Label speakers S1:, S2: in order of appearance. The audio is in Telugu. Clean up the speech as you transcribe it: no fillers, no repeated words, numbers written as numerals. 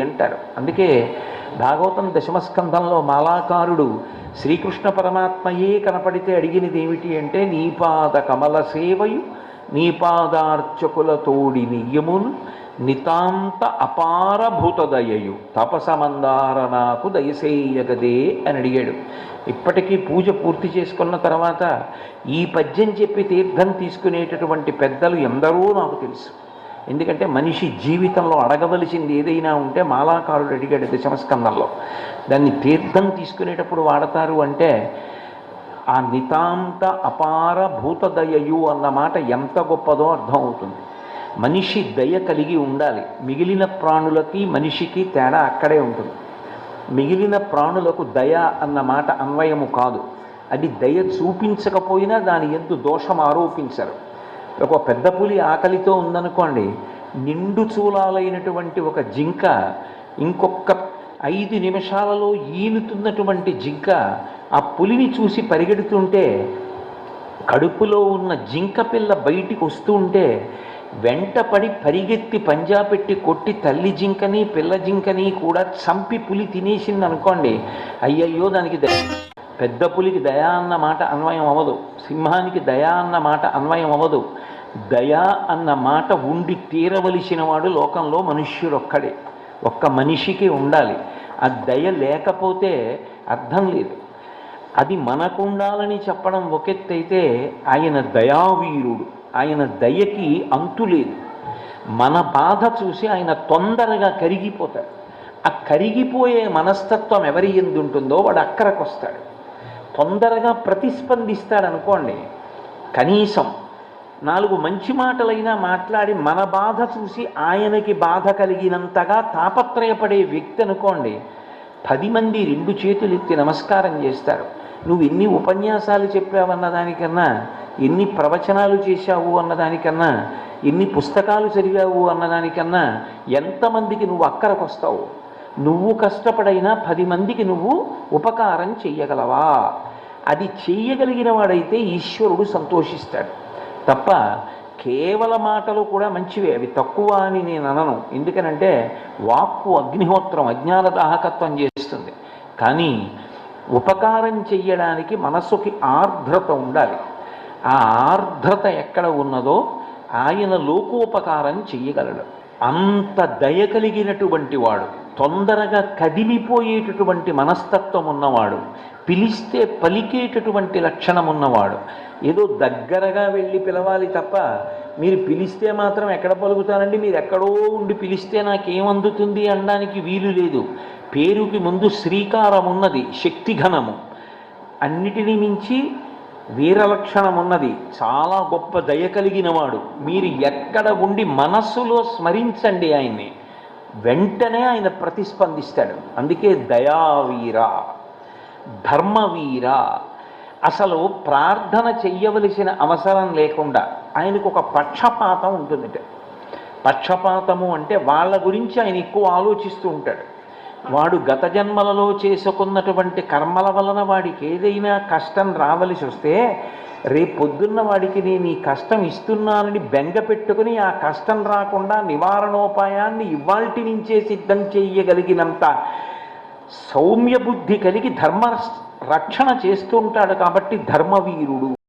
S1: అంటారు. అందుకే భాగవతం దశమస్కంధంలో మాలాకారుడు శ్రీకృష్ణ పరమాత్మయే కనపడితే అడిగినది ఏమిటి అంటే, నీపాద కమల సేవయు నీపాదార్చకుల తోడి నియమును నితాంత అపార భూతదయయు తపసమందార నాకు దయసేయగదే అని అడిగాడు. ఇప్పటికీ పూజ పూర్తి చేసుకున్న తర్వాత ఈ పద్యం చెప్పి తీర్థం తీసుకునేటటువంటి పెద్దలు ఎందరో నాకు తెలుసు. ఎందుకంటే మనిషి జీవితంలో అడగవలసింది ఏదైనా ఉంటే మాలాకారుడు అడిగాడు దశమస్కందంలో. దాన్ని తీర్థం తీసుకునేటప్పుడు వాడతారు అంటే ఆ నితాంత అపార భూతదయయు అన్న మాట ఎంత గొప్పదో అర్థమవుతుంది. మనిషి దయ కలిగి ఉండాలి. మిగిలిన ప్రాణులకి మనిషికి తేడా అక్కడే ఉంటుంది. మిగిలిన ప్రాణులకు దయ అన్న మాట అన్వయము కాదు. అది దయ చూపించకపోయినా దాని యందు దోషం ఆరోపించరు. ఒక పెద్ద పులి ఆకలితో ఉందనుకోండి, నిండు చూలాలైనటువంటి ఒక జింక ఇంకొక 5 నిమిషాలలో ఈనుతున్నటువంటి జింక ఆ పులిని చూసి పరిగెడుతుంటే, కడుపులో ఉన్న జింక పిల్ల బయటికి వస్తూ ఉంటే వెంటపడి పరిగెత్తి పంజా పెట్టి కొట్టి తల్లి జింకని పిల్ల జింకని కూడా చంపి పులి తినేసింది అనుకోండి, అయ్యయ్యో దానికి పెద్ద పులికి దయా అన్న మాట అన్వయం అవ్వదు, సింహానికి దయా అన్న మాట అన్వయం అవ్వదు. దయా అన్న మాట ఉండి తీరవలసిన వాడు లోకంలో మనుష్యుడొక్కడే, ఒక్క మనిషికి ఉండాలి. ఆ దయ లేకపోతే అర్థం లేదు. అది మనకుండాలని చెప్పడం ఒకెత్తైతే, ఆయన దయావీరుడు, ఆయన దయకి అంతు లేదు. మన బాధ చూసి ఆయన తొందరగా కరిగిపోతాడు. ఆ కరిగిపోయే మనస్తత్వం ఎవరి యందు ఉంటుందో వాడు అక్కడికి వస్తాడు, తొందరగా ప్రతిస్పందిస్తాడు అనుకోండి. కనీసం 4 మంచి మాటలైనా మాట్లాడి మన బాధ చూసి ఆయనకి బాధ కలిగినంతగా తాపత్రయపడే వ్యక్తి అనుకోండి, 10 మంది 2 చేతులు ఎత్తి నమస్కారం చేస్తారు. నువ్వు ఎన్ని ఉపన్యాసాలు చెప్పావన్న దానికన్నా, ఎన్ని ప్రవచనాలు చేశావు అన్నదానికన్నా, ఎన్ని పుస్తకాలు చదివావు అన్నదానికన్నా ఎంతమందికి నువ్వు అక్కరకు వస్తావు. నువ్వు కష్టపడైనా 10 మందికి నువ్వు ఉపకారం చెయ్యగలవా? అది చెయ్యగలిగిన వాడైతే ఈశ్వరుడు సంతోషిస్తాడు తప్ప, కేవల మాటలు కూడా మంచివే, అవి తక్కువ అని నేను అనను. ఎందుకనంటే వాక్కు అగ్నిహోత్రం, అజ్ఞాన దాహకత్వం చేస్తుంది. కానీ ఉపకారం చెయ్యడానికి మనస్సుకి ఆర్ద్రత ఉండాలి. ఆ ఆర్ద్రత ఎక్కడ ఉన్నదో ఆయన లోకోపకారం చెయ్యగలడు. అంత దయ కలిగినటువంటి వాడు, తొందరగా కదిలిపోయేటటువంటి మనస్తత్వం ఉన్నవాడు, పిలిస్తే పలికేటటువంటి లక్షణం ఉన్నవాడు. ఏదో దగ్గరగా వెళ్ళి పిలవాలి తప్ప, మీరు పిలిస్తే మాత్రం ఎక్కడ పలుకుతానండి, మీరు ఎక్కడో ఉండి పిలిస్తే నాకేమందుతుంది అనడానికి వీలు లేదు. పేరుకి ముందు శ్రీకారం ఉన్నది, శక్తిఘనము, అన్నిటినీ మించి వీరలక్షణం ఉన్నది, చాలా గొప్ప దయ కలిగిన వాడు. మీరు ఎక్కడ ఉండి మనస్సులో స్మరించండి ఆయన్ని, వెంటనే ఆయన ప్రతిస్పందిస్తాడు. అందుకే దయావీర, ధర్మవీర. అసలు ప్రార్థన చెయ్యవలసిన అవసరం లేకుండా ఆయనకు ఒక పక్షపాతం ఉంటుంది. పక్షపాతము అంటే వాళ్ళ గురించి ఆయన ఎక్కువ ఆలోచిస్తూ ఉంటాడు. వాడు గత జన్మలలో చేసుకున్నటువంటి కర్మల వలన వాడికి ఏదైనా కష్టం రావలసి వస్తే, రేపొద్దున్న వాడికి నేను ఈ కష్టం ఇస్తున్నానని బెంగ పెట్టుకుని ఆ కష్టం రాకుండా నివారణోపాయాన్ని ఇవాల్టి నుంచే సిద్ధం చేయగలిగినంత సౌమ్య బుద్ధి కలిగి ధర్మ రక్షణ చేస్తూ ఉంటాడు. కాబట్టి ధర్మవీరుడు.